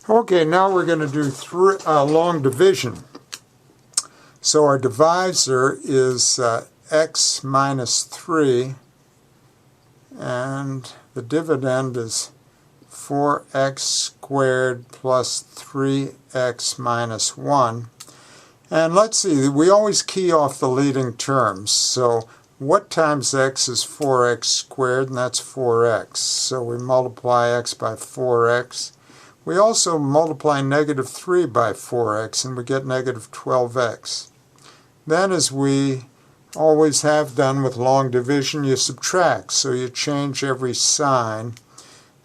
Okay, now we're going to do long division. So our divisor is x minus 3, and the dividend is 4x squared plus 3x minus 1. And let's see, we always key off the leading terms. So what times x is 4x squared, and that's 4x. So we multiply x by 4x. We also multiply negative 3 by 4x, and we get negative 12x. Then, as we always have done with long division, you subtract. So you change every sign.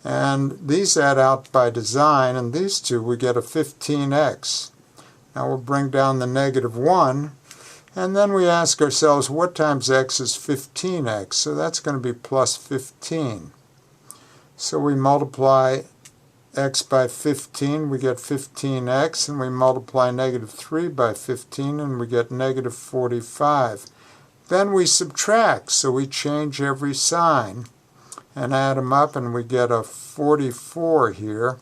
And these add out by design, and these two we get a 15x. Now we'll bring down the negative 1, and then we ask ourselves, what times x is 15x? So that's going to be plus 15. So we multiply x by 15, we get 15x, and we multiply negative 3 by 15, and we get negative 45. Then we subtract, so we change every sign and add them up, and we get a 44 here.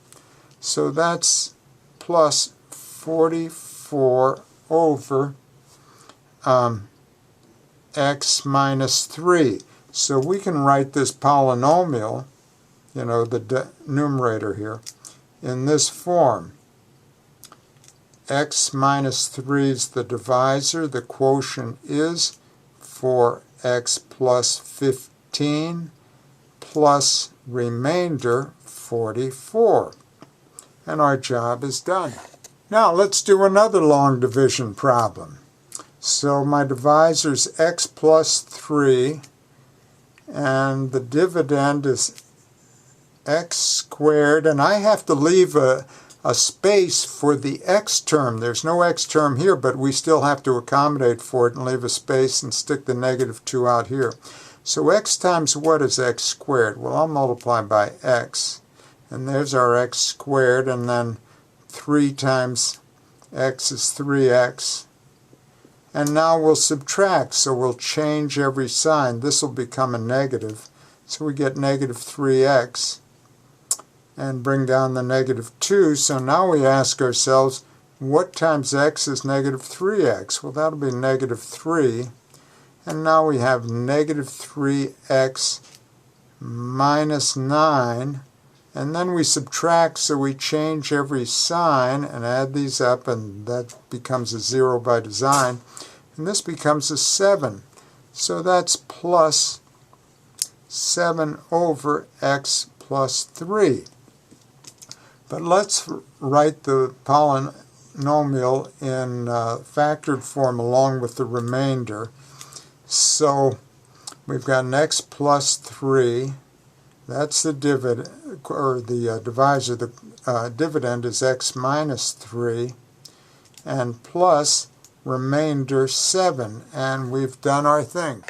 So that's plus 44 over x minus 3. So we can write this polynomial, the numerator here, in this form. X minus 3 is the divisor. The quotient is 4x plus 15 plus remainder 44. And our job is done. Now let's do another long division problem. So my divisor is x plus 3, and the dividend is x squared, and I have to leave a space for the x term. There's no x term here, but we still have to accommodate for it and leave a space and stick the negative 2 out here. So x times what is x squared? Well, I'll multiply by x, and there's our x squared, and then 3 times x is 3x. And now we'll subtract, so we'll change every sign. This will become a negative, so we get negative 3x. And bring down the negative 2. So now we ask ourselves, what times x is negative 3x? Well, that'll be negative 3. And now we have negative 3x minus 9. And then we subtract, so we change every sign and add these up, and that becomes a 0 by design. And this becomes a 7. So that's plus 7 over x plus 3. But let's write the polynomial in factored form along with the remainder. So we've got an x plus 3. That's the dividend, or the divisor. The dividend is x minus 3, and plus remainder 7. And we've done our thing.